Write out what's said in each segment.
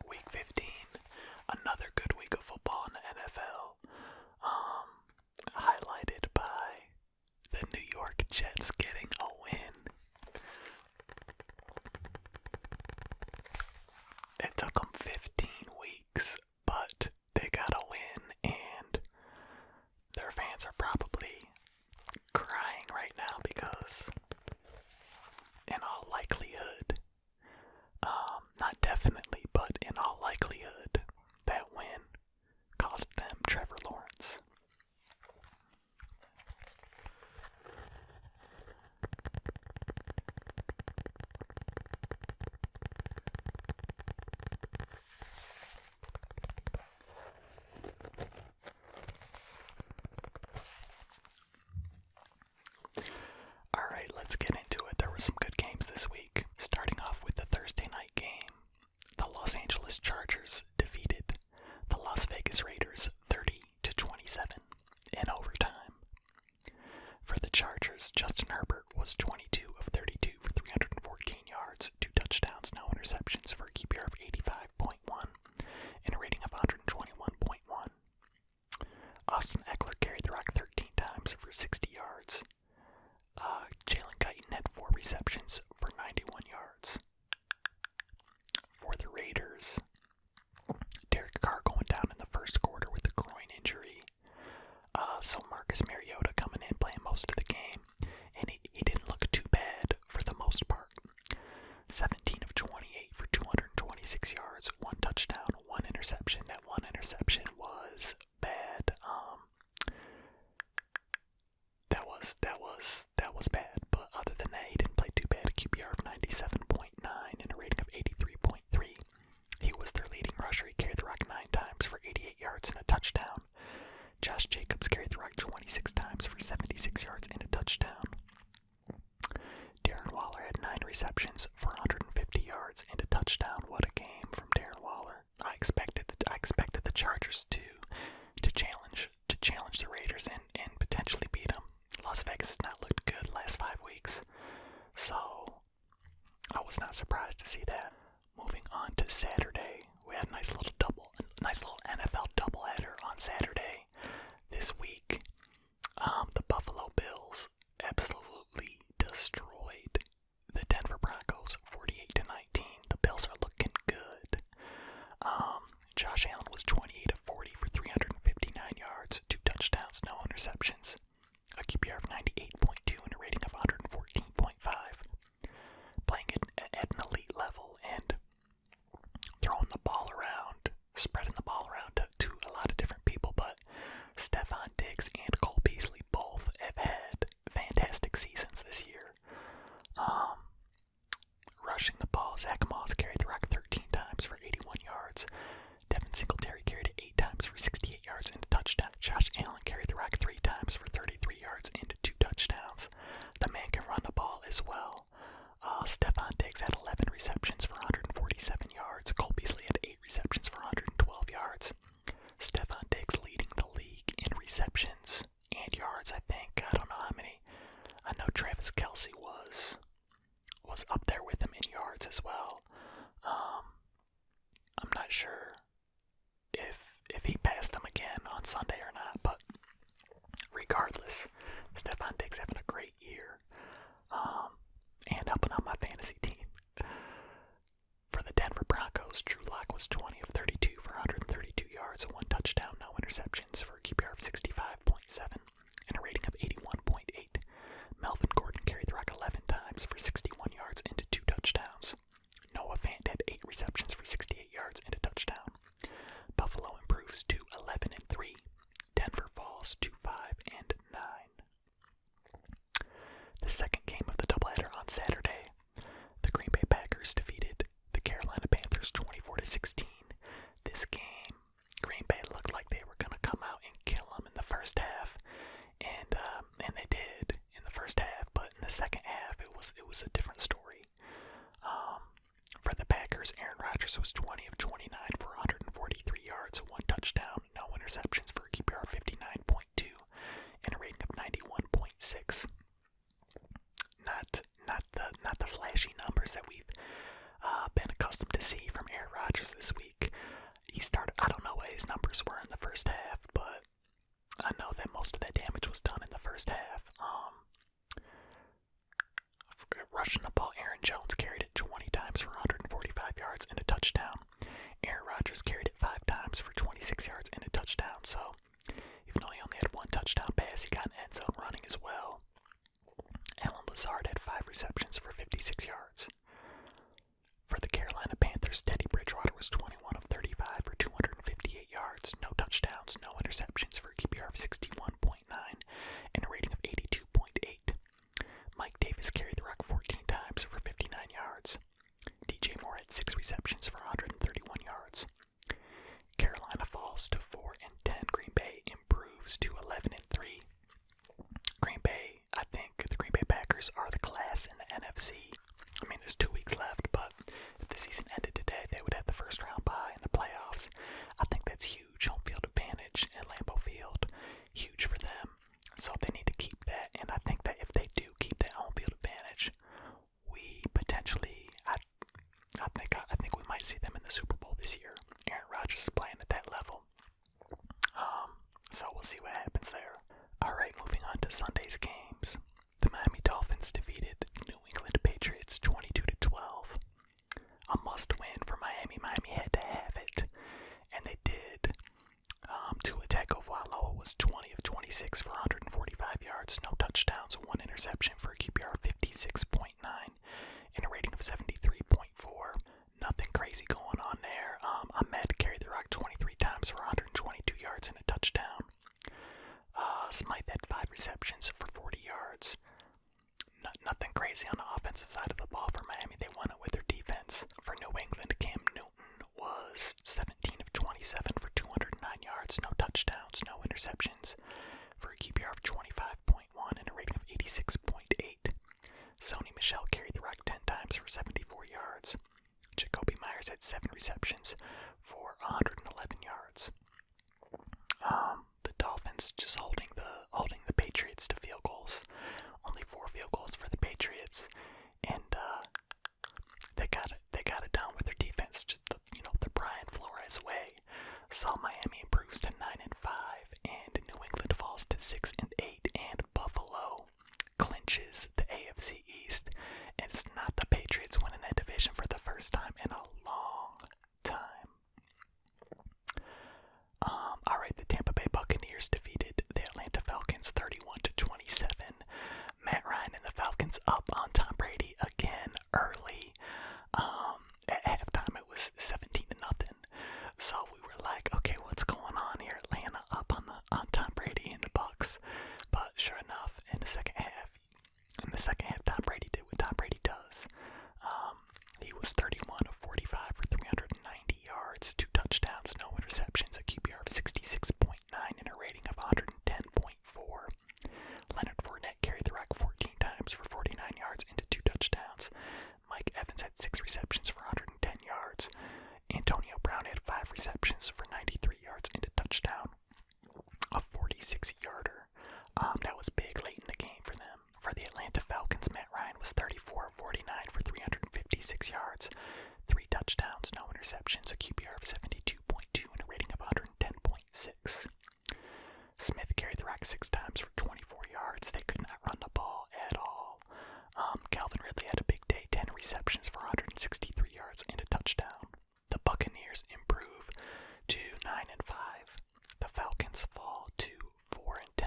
Week 15, another good week of football in the NFL, highlighted by the New York Jets getting a win. It took them 15 weeks, but they got a win, and their fans are probably crying right now because, in all likelihood, not definitely, but in all likelihood, that win cost them Trevor Lawrence. Alright, let's get into it. There were some good games this week. Starting off with the Thursday night game. The Los Angeles Chargers defeated the Las Vegas Raiders 30-27 in overtime. For the Chargers, Justin Herbert was 22 of 32 for 314 yards, 2 touchdowns, no interceptions for a QBR of 85.1 and a rating of 121.1. Austin Eckler carried the rock 13 times for 60 yards. Jalen Guyton had 4 receptions for 91 yards. For the Raiders, Derek Carr going down in the first quarter with a groin injury. So Marcus Mariota coming in, playing most of the game, and he didn't look too bad for the most part. 17 of 28 for 226 yards, 1 touchdown, 1 interception. That 1 interception was bad. That was bad, but other than that, he didn't play too bad. A QBR of 97.9 and a rating of 83.3. He was their leading rusher. He carried the rock 9 times for 88 yards and a touchdown. Josh Jacobs carried the rock 26 times for 76 yards and a touchdown. Darren Waller had 9 receptions for 150 yards and a touchdown. What a game from Darren Waller. I expected the Chargers to challenge the Raiders and potentially beat them. Las Vegas has not looked good the last 5 weeks, so I was not surprised to see that. Moving on to Saturday, we had a nice little NFL doubleheader on Saturday this week. The Buffalo Bills absolutely destroyed the Denver Broncos 48-19. The Bills are looking good. Josh Allen was 28 of 40 for 359 yards, 2 touchdowns, no interceptions. A QBR of 98.2 and a rating of 114.5. Playing it at an elite level and throwing the ball around, spreading the ball around to a lot of different people, but Stephon Diggs and Cole Beasley both have had fantastic seasons this year. Rushing the ball, Zach Moss carried the rock 13 times for 81 yards. Devin Singletary carried it 8 times for 68 yards and a touchdown. Josh Allen carried the rock 3 times for 33 yards and 2 touchdowns. The man can run the ball as well. Stephon Diggs had 11 receptions for 147 yards. Cole Beasley had 8 receptions for 112 yards. Stephon Diggs leading the league in receptions and yards, I think. I don't know how many. I know Travis Kelce was up there with him in yards as well. I'm not sure if he passed him again on Sunday or not, but regardless, Stephon Diggs having a great year and helping out my fantasy team. For the Denver Broncos, Drew Lock was 20 of 32 for 132 yards and 1 touchdown, no interceptions for a QBR of 65.7 and a rating of 81.8. Melvin Gordon carried the rock 11 times for 61 yards and 2 touchdowns. Noah Fant had 8 receptions for 68 yards and a touchdown. Buffalo improves to 11-3. Denver falls to 5-9. The second game of the doubleheader on Saturday, the Green Bay Packers defeated the Carolina Panthers 24-16. This game, Green Bay looked like they were gonna come out and kill them in the first half, and they did in the first half. But in the second half, it was a different story. For the Packers, Aaron Rodgers was 20 of 29 for 143 yards, 1 17.6. Not the flashy numbers that we've been accustomed to see from Aaron Rodgers this week. He started, I don't know what his numbers were in the first half, but I know that most of that damage was done in the first half. Rushing the ball, Aaron Jones carried it 20 times for 145 yards and a touchdown. Aaron Rodgers carried it 5 times for 26 yards and a touchdown. So, even though he only had 1 touchdown pass, he got an end zone running as well. Allen Lazard had 5 receptions for 56 yards. For the Carolina Panthers, Teddy Bridgewater was 21 of 35 for 258 yards, no touchdowns, no interceptions for a QBR of 61.9 and a rating of 82.8. Mike Davis carried the rock 14 times for 59 yards. DJ Moore had 6 receptions for 131 yards. Carolina falls to 4-10. Green Bay improves to 11-3. Green Bay, I think the Green Bay Packers are the class in the NFC. I mean, there's 2 weeks left, but if the season ended today, they would have the first round bye in the playoffs. I think that's huge. Home field advantage in Lambeau Field, huge for them. So they need to keep that, and I think that if they do keep that home field advantage, we potentially, I think we might see them in the Super Bowl this year. Aaron Rodgers is playing at that level. So we'll see what happens there. Alright, moving on to Sunday's games. The Miami Dolphins defeated New England Patriots 22-12. A must-win for Miami. Miami had to have it, and they did. Tua Tagovailoa was 20 of 26 for 145 yards, no touchdowns, 1 interception for a QBR of 56.9 and a rating of 73.4. Nothing crazy going on there. Ahmed carried the rock 23 times for 122 yards and a touchdown. Smythe had 5 receptions for 40 yards. Nothing crazy on the offensive side of the ball for Miami. They won it with their defense. For New England, Cam Newton was 17 of 27 for 209 yards, no touchdowns, no interceptions, for a QBR of 25.1 and a rating of 86.8. Sony Michel carried the rock 10 times for 74 yards. Jacoby Myers had 7 receptions for 111 yards. The Dolphins just holding the Patriots to field goals. Only 4 field goals for the Patriots, and they got it done with their defense. Just the Brian Flores way. So Miami improves to 9-5, and New England falls to 6-8, and Buffalo clinches the AFC East. And it's not the Patriots winning that division for the first time in a long time. Alright, the Tampa Bay Buccaneers defeated the Atlanta Falcons 31-27. Matt Ryan and the Falcons up on Tom Brady again early. At halftime it was 17-0. So we were like, okay, what's going on here? Atlanta up on Tom Brady and the Bucs. But sure enough, in the second half, Tom Brady did what Tom Brady does. He was 31 of 45 for 390 yards, 2 touchdowns, no interceptions, a QBR of 66.9 and a rating of 110.4. Leonard Fournette carried the rock 14 times for 49 yards and 2 touchdowns. Mike Evans had 6 receptions for 110 yards. Antonio Brown had 5 receptions for 93 yards and a touchdown. A 46-yarder. That was big late in the game for them. For the Atlanta Falcons, Matt Ryan was 34 of 49 for 356 yards, 3 touchdowns, no interceptions, a QBR of 72.2 and a rating of 110.6. Smith carried the rock 6 times for 24 yards. They could not run the ball at all. Calvin Ridley had a big day, 10 receptions for 163 yards and a touchdown. The Buccaneers improve to 9-5. The Falcons fall to 4-10.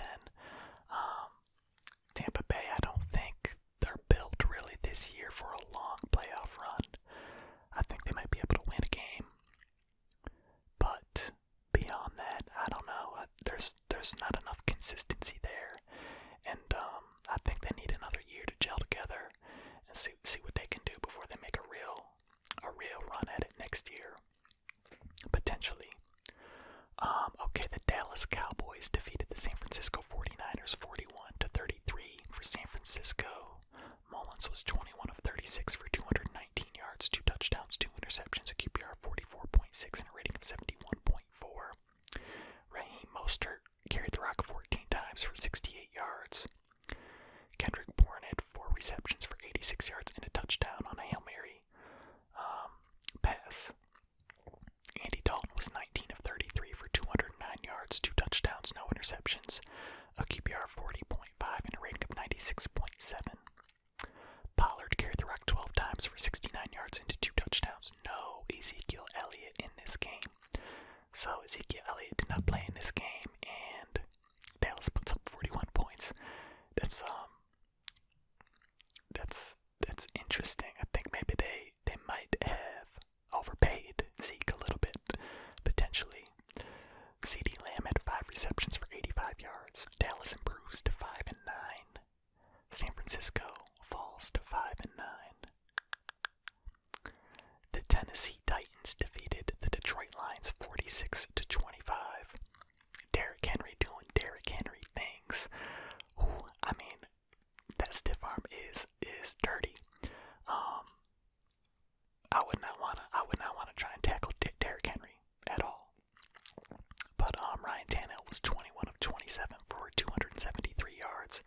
Tampa Bay, I don't think they're built really this year for a long playoff run. I think they might be able to win a game, but beyond that, I don't know. There's not enough consistency there, and I think they need another year to gel together and see what they can do before they make a real run at it. receptions for 86 yards and a touchdown on a Hail Mary pass. Andy Dalton was 19 of 33 for 209 yards, 2 touchdowns, no interceptions, a QBR of 40.5 and a rating of 96.7. Pollard carried the rock 12 times for 69 yards and 2 touchdowns. No Ezekiel Elliott in this game. So Ezekiel Elliott did not play in this game, and Dallas puts up 41 points. That's interesting. I think maybe they might have overpaid Zeke a little bit, potentially. CeeDee Lamb had 5 receptions for 85 yards. Dallas improves to 5-9. San Francisco falls to 5-9. The Tennessee Titans defeated the Detroit Lions 46-25. Derrick Henry doing Derrick Henry things. Ooh, I mean, that stiff arm is dirty. I would not wanna try and tackle Derrick Henry at all. But Ryan Tannehill was 21 of 27 for 273 yards,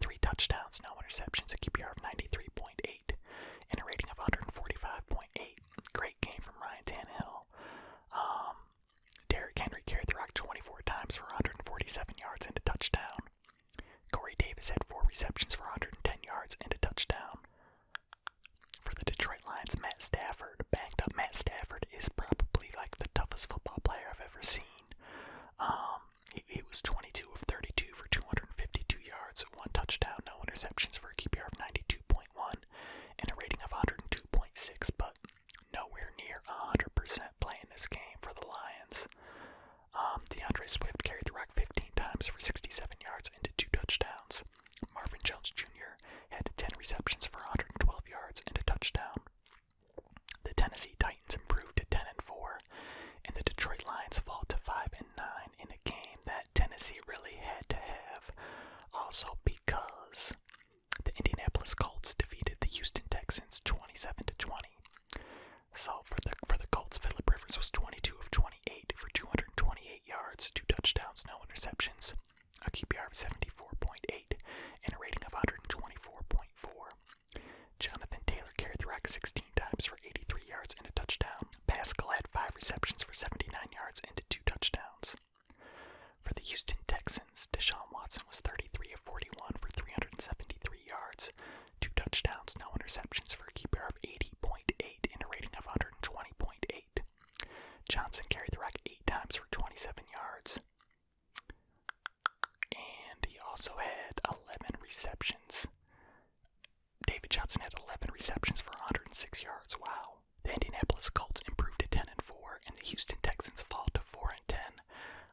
3 touchdowns, no interceptions, a QBR of 93.8, and a rating of 145.8. Great game from Ryan Tannehill. Derrick Henry carried the rock 24 times for 147 yards and a touchdown. Corey Davis had 4 receptions for 110 yards and a touchdown. For the Detroit Lions, Matt Stafford, banged up Matt Stafford, is probably like the toughest football player I've ever seen. He was 22 of 32 for 252 yards, 1 touchdown, no interceptions for a QBR of 92.1 and a rating of 102.6, but nowhere near 100% playing this game for the Lions. DeAndre Swift carried the rock 15 times for 67 yards and 2 touchdowns. Marvin Jones Jr. had 10 receptions for 112 yards and a touchdown. The Tennessee Titans improved to 10-4, and the Detroit Lions fall to 5-9 in a game that Tennessee really had to have. Also because the Indianapolis Colts defeated the Houston Texans 27-20. So for the Colts, Phillip Rivers was 22 of 28 for 228 yards, 2 touchdowns, no interceptions, a QBR of 74.8, and a rating of 124.4. Jonathan Taylor carried the rock 16 times for 83 yards and a touchdown. Pascal had 5 receptions for 79 yards and 2 touchdowns. For the Houston Texans, Deshaun Watson was 33 of 41 for 373 yards, 2 touchdowns, no interceptions for a QBR of 80.8 and a rating of 120.8. Johnson carried the rock 8 times for 27 yards. And he also had 11 receptions. David Johnson had 11 receptions for 106 yards. Wow. The Indianapolis Colts improved to 10-4, and the Houston Texans fall to 4-10.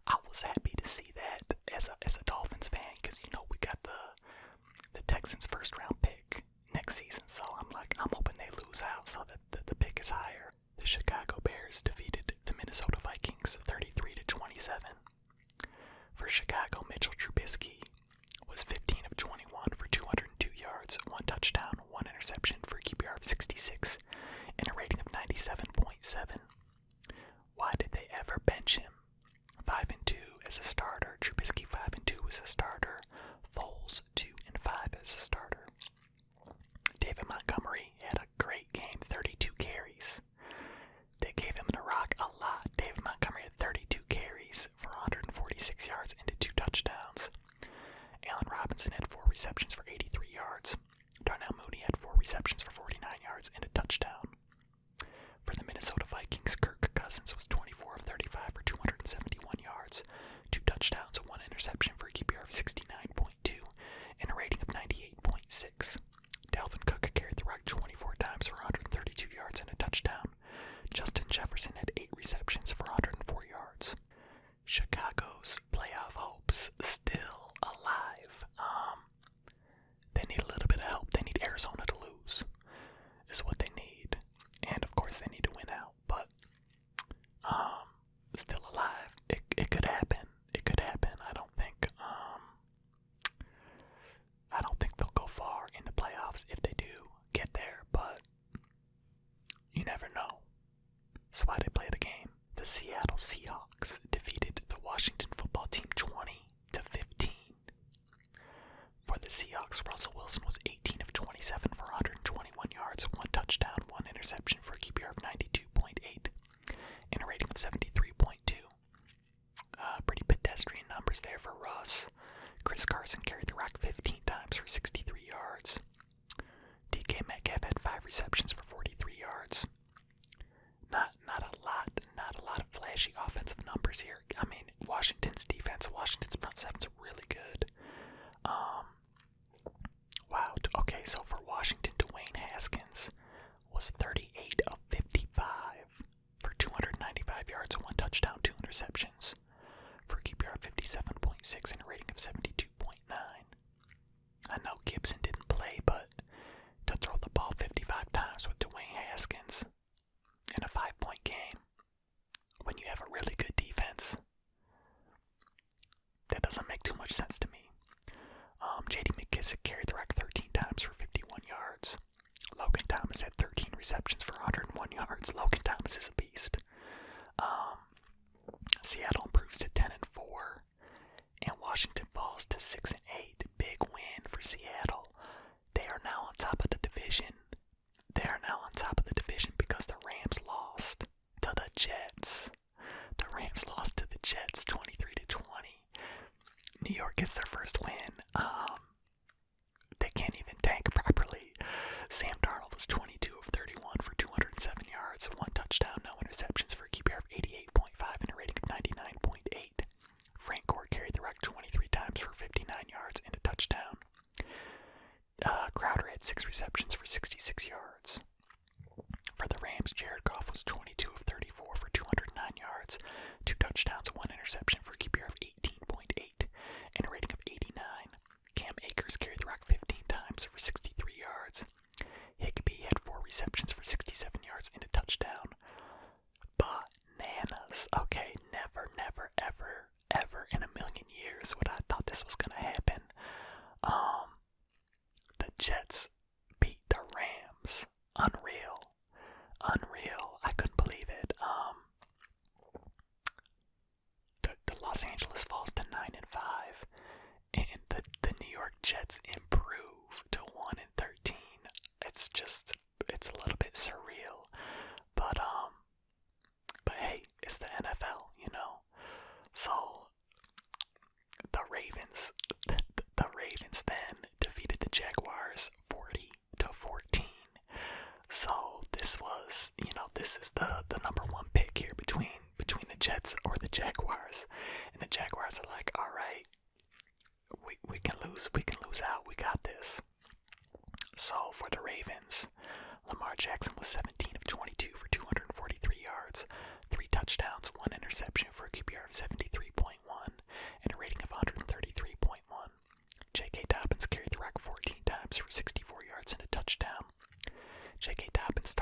I was happy to see that as a Dolphins fan, because we got the Texans' first round pick next season. So I'm hoping they lose out so that the pick is higher. The Chicago Bears defeated the Minnesota Vikings 33-27. For Chicago, Mitchell Trubisky was 15 of 21 for 202 yards, 1 touchdown, 1 interception for a QBR of 66 and a rating of 97.7. Why did they ever bench him? 5-2 as a starter. Trubisky 5-2 as a starter. Foles 2-5 as a starter. David Montgomery had a great game, 32 carries. They gave him the rock a lot. David Montgomery had 32 carries for 146 yards and 2 touchdowns. Allen Robinson had 4 receptions for 83 yards. Darnell Mooney had 4 receptions for 49 yards and a touchdown. For the Minnesota Vikings, Kirk Cousins was 24 of 35 for 271 yards, 2 touchdowns, 1 interception for a QBR of 69.2 and a rating of 98.6. Dalvin Cook carried the rock 24 times for 132 yards and a touchdown. Justin Jefferson had 8 receptions for 104 yards. Chicago's playoff hopes still alive. They need a little bit of help. They need Arizona to lose, is what they need. And of course they need to win out, but still alive. It could happen. It could happen. I don't think they'll go far in the playoffs if they do get there, but you never know. That's why they play the game. The Seattle Seahawks defeated the Washington football team 20-15. For the Seahawks, Russell Wilson was 18 of 27 for 121 yards, 1 touchdown, 1 interception for a QBR of 92.8 and a rating of 73.2. Pretty pedestrian numbers there for Russ. Chris Carson carried the rock 15 times for 63 yards. DK Metcalf had 5 receptions for 43 yards. Not a lot of flashy offensive numbers here. I mean, Washington's front seven's really good. Wow. Okay, so for Washington, Dwayne Haskins was 38 of 55 for 295 yards, 1 touchdown, 2 interceptions for a QBR of 57.6 and a rating of 72.9. I know Gibson didn't play, but to throw the ball 55 times with Dwayne Haskins in a 5-point game when you have a really good defense, that doesn't make too much sense to me. J.D. McKissick carried the rock 13 times for 51 yards. Logan Thomas had 13 receptions for 101 yards. Logan Thomas is a beast. Seattle improves to 10-4, and Washington falls to 6-8. Big win for Seattle. They are now on top of the division. Because the Rams lost to the Jets. The Rams lost to the Jets 23-20. New York gets their first win. They can't even tank properly. Sam Darnold was 22 of 31 for 207 yards, 1 touchdown, no interceptions for a QBR of 88.5 and a rating of 99.8. Frank Gore carried the rock 23 times for 59 yards and a touchdown. Crowder had 6 receptions for 66 yards. For the Rams, Jared Goff was 22 of 34 for 209 yards, 2 touchdowns, 1 interception for a QBR of 18.8 and a rating of 89. Cam Akers carried the rock 15 times for 63 yards. Higbee had 4 receptions for 67 yards and a touchdown. Bananas. Okay, never, ever in a million years would I thought this was gonna happen. The Jets beat the Rams. Unreal. I couldn't believe it. The Los Angeles falls to 9-5, and the New York Jets improve to 1-13. It's a little bit surreal, but hey, it's the NFL, you know. So the Ravens then defeated the Jaguars 40-14. So this is the number 1 pick here between the Jets or the Jaguars, and the Jaguars are like, all right, we can lose out, we got this. So for the Ravens, Lamar Jackson was 17 of 22 for 243 yards, 3 touchdowns, 1 interception for a QBR of 73.1 and a rating of 133.1. J.K. Dobbins carried the rock 14 times for 64 yards and a touchdown. J.K. Dobbins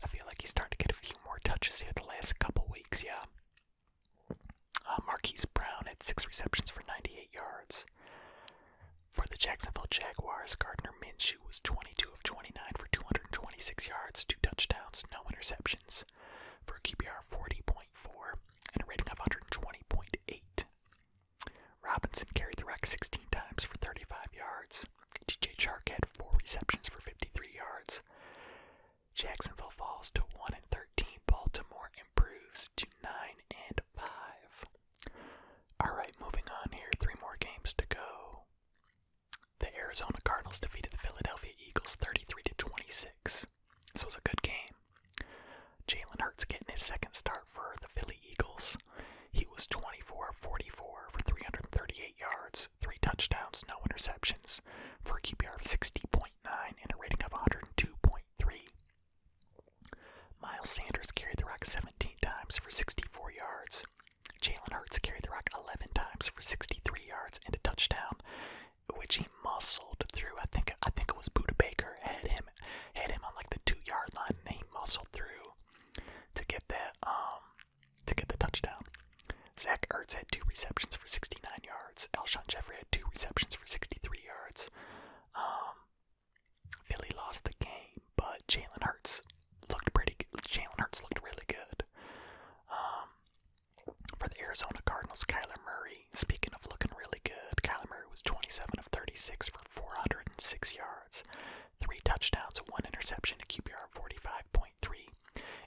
I feel like he's starting to get a few more touches here the last couple weeks, yeah. Marquise Brown had 6 receptions for 98 yards. For the Jacksonville Jaguars, Gardner Minshew was 22 of 29 for 226 yards, 2 touchdowns, no interceptions, for a QBR of 40.4 and a rating of 120.8. Robinson carried the rock 16 times for 35 yards. DJ Chark had 4 receptions for 53 yards. Jacksonville falls to 1-13. Baltimore improves to 9-5. Alright, moving on here. 3 more games to go. The Arizona Cardinals defeated the Philadelphia Eagles 33-26. This was a good game. Jalen Hurts getting his second start for the Philly Eagles. He was 24 of 44 for 338 yards, 3 touchdowns, no interceptions, for a QBR of 60.9 and a rating of 102.3. Miles Sanders carried the rock 17 times for 64 yards. Jalen Hurts carried the rock 11 times for 63 yards and a touchdown, which he muscled through. I think it was Budda Baker had him on like the 2-yard line, and he muscled through to get the touchdown. Zach Ertz had 2 receptions for 69 yards. Alshon Jeffrey had 2 receptions for 63 yards. 76 yards, 3 touchdowns, 1 interception, a QBR of 45.3,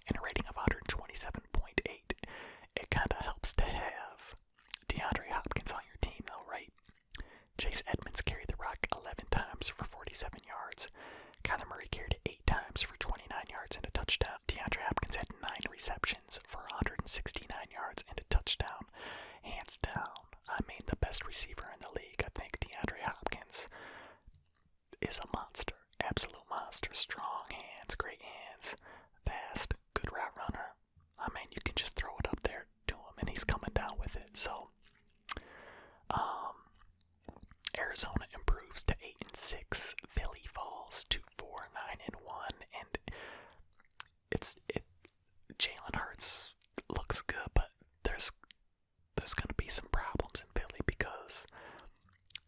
and a rating of 127.8. It kind of helps to have DeAndre Hopkins on your team, though, right? Chase Edmonds carried the rock 11 times for 47 yards. Kyler Murray carried it 8 times for 29 yards and a touchdown. DeAndre Hopkins had 9 receptions for 169 yards and a touchdown. Hands down, I mean, the best receiver in the league. I think DeAndre Hopkins is a monster. Absolute monster. Strong hands, great hands, fast, good route runner. I mean, you can just throw it up there to him and he's coming down with it. So, Arizona improves to 8-6. Philly falls to 4-9-1, and Jalen Hurts looks good, but there's going to be some problems in Philly because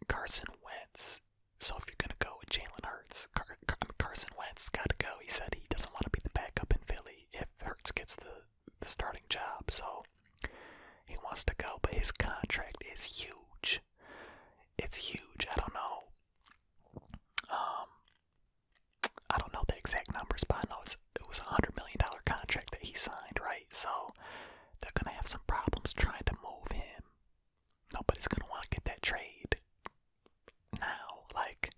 Carson Wentz. So if you're going to go with Jalen Hurts, Carson Wentz got to go. He said he doesn't want to be the backup in Philly if Hurts gets the starting job. So he wants to go, but his contract is huge. It's huge. I don't know the exact numbers, but I know it was a $100 million contract that he signed, right? So they're going to have some problems trying to move him. Nobody's going to want to get that trade now. Like,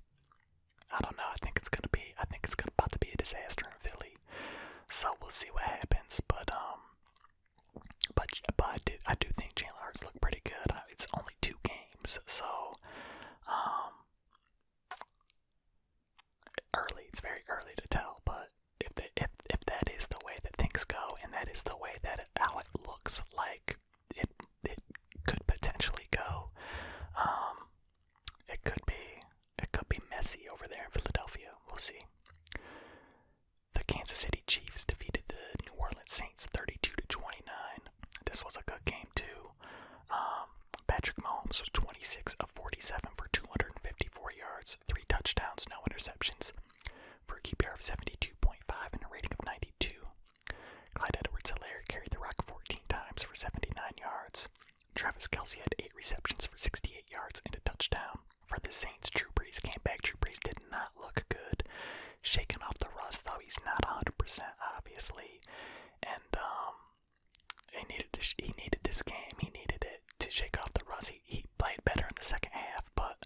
I don't know. I think it's about to be a disaster in Philly. So we'll see what happens. But I do think Jalen Hurts looked pretty good. It's only 2 games, so it's very early to tell. But if that is the way that things go, and that is the way that how it looks like it could potentially go, it could be messy over there in Philadelphia. We'll see. The Kansas City Chiefs defeated the New Orleans Saints 32-29. This was a good game too. Patrick Mahomes was 26 of 47 for 254 yards, 3 touchdowns, no interceptions, for a QBR of 72.5 and a rating of 92. Clyde Edwards-Helaire carried the rock 14 times for 79 yards. Travis Kelce had 8 receptions for 68 yards and a touchdown. For the Saints, Drew Brees came back. Drew Brees did not look good. Shaking off the rust, though he's not 100%, obviously. And he needed this game. He needed it to shake off the rust. He played better in the second half, but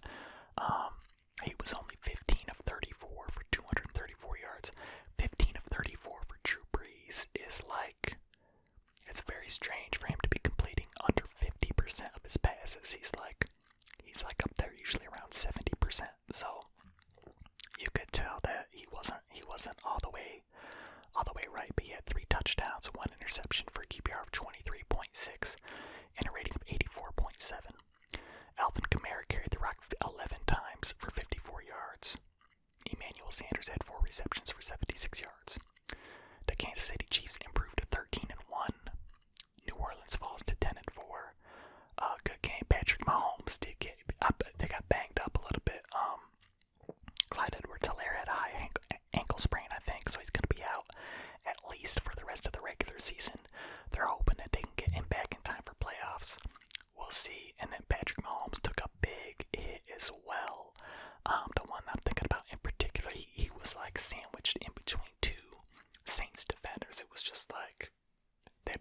he was only 15 of 34 for 234 yards. 15 of 34 for Drew Brees is like, it's very strange for him to be completing under 50% of his passes. He's like up there, usually around 70%. So you could tell that he wasn't all the way right, but he had 3 touchdowns, 1 interception for a QBR of 23.6 and a rating of 84.7. Alvin Kamara carried the rock 11 times for 54 yards. Emmanuel Sanders had 4 receptions for 76 yards. The Kansas City Chiefs improved to 13-1. New Orleans falls to 10-4. Good game. Patrick Mahomes they got banged up a little bit. Clyde Edwards-Helaire had a high ankle sprain, I think, so he's going to be out at least for the rest of the regular season. They're hoping that they can get him back in time for playoffs. We'll see. And then Patrick Mahomes took a big hit as well. The one I'm thinking about in particular, he was like sandwiched in between 2 Saints defenders. It was just like they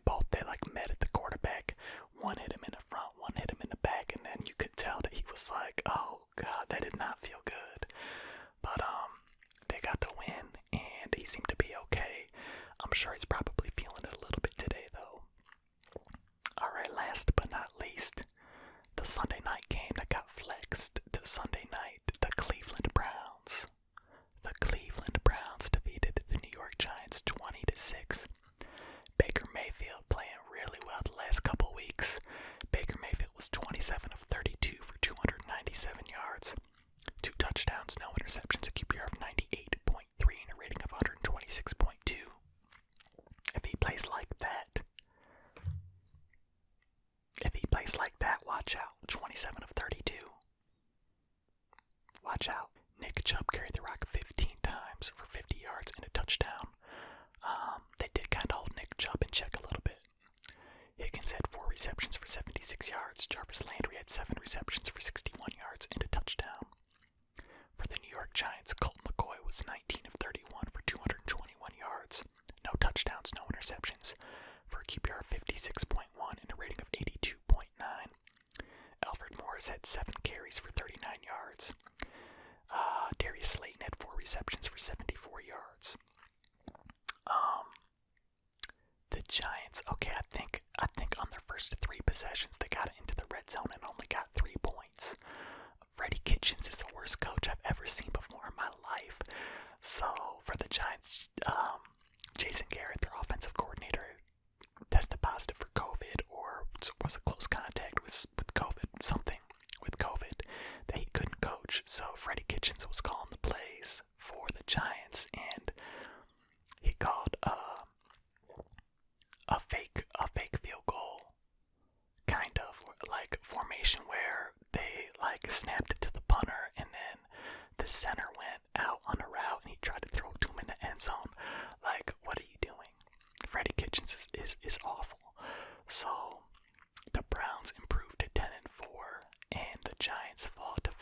met at the quarterback. One hit him in the front, one hit him in the back, and then you could tell that he was like, oh god, that did not feel good. But they got the win, and he seemed to be okay. I'm sure he's probably feeling it a little bit today, though. Alright, last but not least, the Sunday night game that got flexed to Sunday night, the Cleveland Browns. The Cleveland Browns defeated the New York Giants 20-6. Baker Mayfield playing really well the last couple weeks. Baker Mayfield was 27 of 32 for 297 yards, 2 touchdowns, no interceptions, a QBR of 98.3 and a rating of 126.2. If he plays like that, watch out. 27 of 32. Watch out. Nick Chubb carried the rock 15 times for 50 yards and a touchdown. They did kind of hold Nick Chubb in check a little bit. Higgins had 4 receptions for 76 yards. Jarvis Landry had 7 receptions for 61 yards and a touchdown. For the New York York Giants, Colt McCoy was 19 of 31 for 221 yards, no touchdowns, no interceptions, for a QBR of 56.1 and a rating of 82.9. Alfred Morris had 7 carries for 39 yards. Darius Slayton had 4 receptions for 74 yards. The Giants, okay, I think on their first 3 possessions they got into the red zone and only got 3 points. Freddie Kitchens is the worst coach I've ever seen before in my life. So for the Giants, Jason Garrett, their offensive coordinator, tested positive for COVID or was a close contact with COVID, something with COVID that he couldn't coach. So Freddie Kitchens was calling the plays for the Giants, and he called a fake field goal, kind of like formation where they like snapped it to the punter and then the center went out on a route and he tried to throw it to him in the end zone. Like, what are you doing? Freddie Kitchens is awful. So the Browns improved to 10-4 and the Giants fall to 5-9.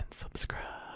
and subscribe.